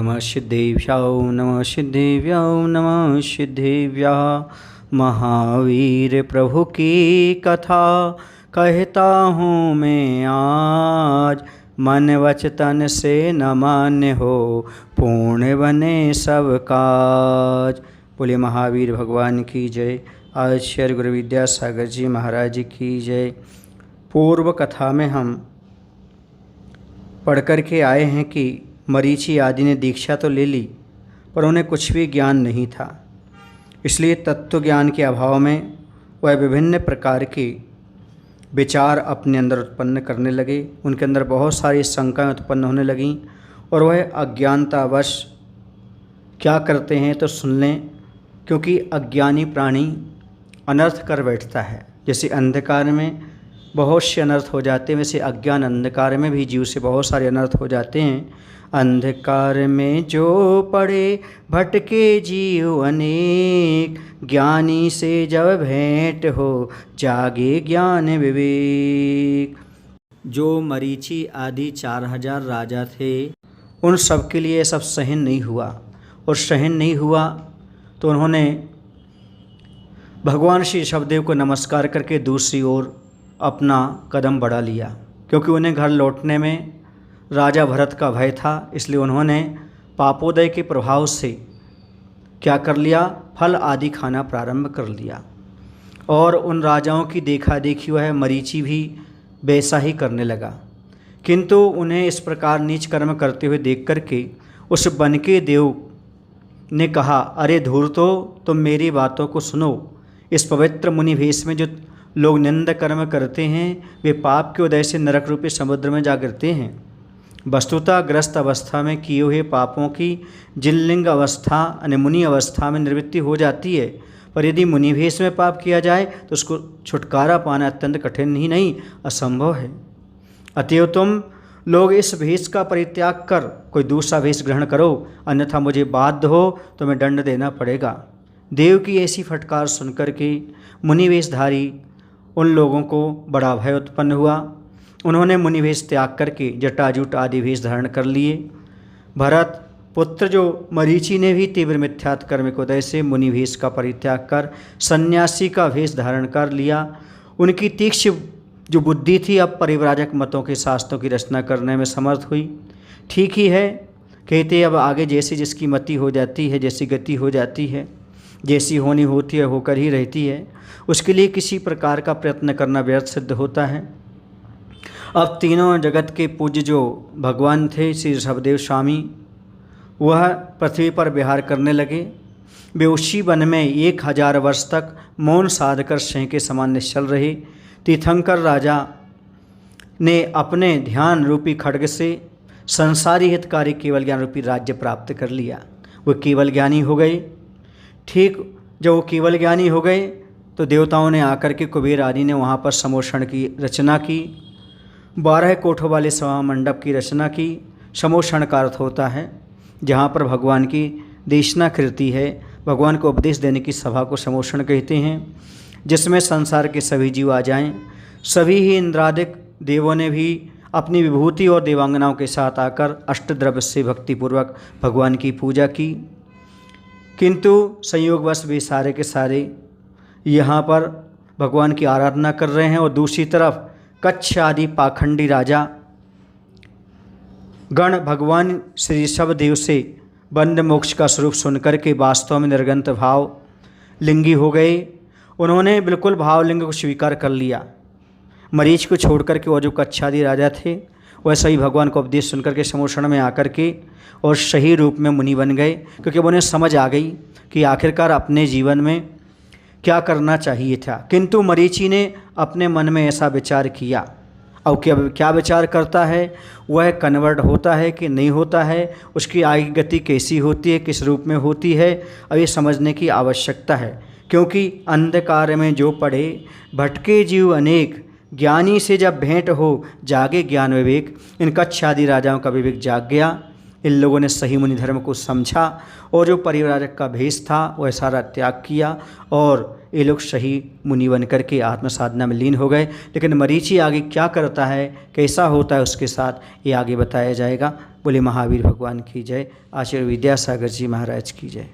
नमः सिद्धेभ्यो नमः सिद्धेभ्यो नमः सिद्धेभ्यः। महावीर प्रभु की कथा कहता हूँ मैं आज, मन वच तन से न मान्य हो, पूर्ण बने सब काज। बोले महावीर भगवान की जय। आचार्य गुरु विद्यासागर जी महाराज की जय। पूर्व कथा में हम पढ़ कर के आए हैं कि मरीचि आदि ने दीक्षा तो ले ली पर उन्हें कुछ भी ज्ञान नहीं था, इसलिए तत्व ज्ञान के अभाव में वह विभिन्न प्रकार के विचार अपने अंदर उत्पन्न करने लगे। उनके अंदर बहुत सारी शंकाएं उत्पन्न होने लगीं और वह अज्ञानतावश क्या करते हैं तो सुन लें, क्योंकि अज्ञानी प्राणी अनर्थ कर बैठता है। जैसे अंधकार में बहुत से अनर्थ हो जाते हैं, वैसे अज्ञान अंधकार में भी जीव से बहुत सारे अनर्थ हो जाते हैं। अंधकार में जो पड़े भटके जीव अनेक, ज्ञानी से जब भेंट हो जागे ज्ञान विवेक। जो मरीचि आदि 4000 राजा थे, उन सब के लिए सब सहन नहीं हुआ, और सहन नहीं हुआ तो उन्होंने भगवान श्री ऋषभदेव को नमस्कार करके दूसरी ओर अपना कदम बढ़ा लिया, क्योंकि उन्हें घर लौटने में राजा भरत का भय था। इसलिए उन्होंने पापोदय के प्रभाव से क्या कर लिया, फल आदि खाना प्रारंभ कर लिया। और उन राजाओं की देखा देखी वह मरीचि भी वैसा ही करने लगा। किंतु उन्हें इस प्रकार नीच कर्म करते हुए देख करके उस वन के देव ने कहा, अरे धूर्तो, तुम मेरी बातों को सुनो। इस पवित्र मुनि भेष में जो लोग निंदा कर्म करते हैं वे पाप के उदय से नरक रूपी समुद्र में जा गिरते हैं। वस्तुतः ग्रस्त अवस्था में किए हुए पापों की जिनलिंग अवस्था यानी मुनि अवस्था में निवृत्ति हो जाती है, पर यदि मुनि भेष में पाप किया जाए तो उसको छुटकारा पाना अत्यंत कठिन ही नहीं असंभव है। अतएव तुम लोग इस भेष का परित्याग कर कोई दूसरा भेष ग्रहण करो, अन्यथा मुझे बाध्य हो तो मैं दंड देना पड़ेगा। देव की ऐसी फटकार सुनकर के मुनि वेशधारी उन लोगों को बड़ा भय उत्पन्न हुआ। उन्होंने मुनि वेश त्याग करके जटाजूट आदि वेश धारण कर लिए। भरत पुत्र जो मरीचि ने भी तीव्र मिथ्यात् कर्म के उदय से मुनि वेश का परित्याग कर सन्यासी का वेश धारण कर लिया। उनकी तीक्ष्ण जो बुद्धि थी अब परिव्राजक मतों के शास्त्रों की रचना करने में समर्थ हुई। ठीक ही है, कहते अब आगे जैसी जिसकी मति हो जाती है, जैसी गति हो जाती है, जैसी होनी होती है होकर ही रहती है, उसके लिए किसी प्रकार का प्रयत्न करना व्यर्थ सिद्ध होता है। अब तीनों जगत के पूज्य जो भगवान थे श्री ऋषभदेव स्वामी, वह पृथ्वी पर विहार करने लगे। वे उसी वन में 1000 वर्ष तक मौन साधकर सिंह के समान निश्चल रहे। तीर्थंकर राजा ने अपने ध्यान रूपी खड्ग से संसारी हितकारी केवल ज्ञान रूपी राज्य प्राप्त कर लिया। वो केवल ज्ञानी हो गए। ठीक जब वो केवल ज्ञानी हो गए तो देवताओं ने आकर के कुबेर आदि ने वहाँ पर समोषण की रचना की, 12 कोठों वाले सभा मंडप की रचना की। समोषण का अर्थ होता है जहाँ पर भगवान की देशना कृति है, भगवान को उपदेश देने की सभा को समोषण कहते हैं, जिसमें संसार के सभी जीव आ जाएं। सभी ही इंद्रादिक देवों ने भी अपनी विभूति और देवांगनाओं के साथ आकर अष्टद्रव्य से भक्तिपूर्वक भगवान की पूजा की। किंतु संयोगवश वे सारे के सारे यहाँ पर भगवान की आराधना कर रहे हैं, और दूसरी तरफ कच्छ आदि पाखंडी राजा गण भगवान श्री ऋषभदेव से बंद मोक्ष का स्वरूप सुनकर के वास्तव में निर्गंत भाव लिंगी हो गए। उन्होंने बिल्कुल भावलिंग को स्वीकार कर लिया। मरीच को छोड़ करके वो जो कच्छादि राजा थे वह सही भगवान को उपदेश सुनकर के समोषण में आकर के और सही रूप में मुनि बन गए, क्योंकि उन्हें समझ आ गई कि आखिरकार अपने जीवन में क्या करना चाहिए था। किंतु मरीचि ने अपने मन में ऐसा विचार किया। अब क्या विचार करता है, वह कन्वर्ट होता है कि नहीं होता है, उसकी आगे गति कैसी होती है, किस रूप में होती है, अब ये समझने की आवश्यकता है। क्योंकि अंधकार में जो पड़े भटके जीव अनेक, ज्ञानी से जब भेंट हो जागे ज्ञान विवेक। इन कच्छ आदि राजाओं का विवेक जाग गया। इन लोगों ने सही मुनि धर्म को समझा और जो परिव्राजक का भेष था वह सारा त्याग किया, और ये लोग सही मुनि बन करके आत्म साधना में लीन हो गए। लेकिन मरीचि आगे क्या करता है, कैसा होता है उसके साथ, ये आगे बताया जाएगा। बोले महावीर भगवान की जय। आचार्य विद्यासागर जी महाराज की जय।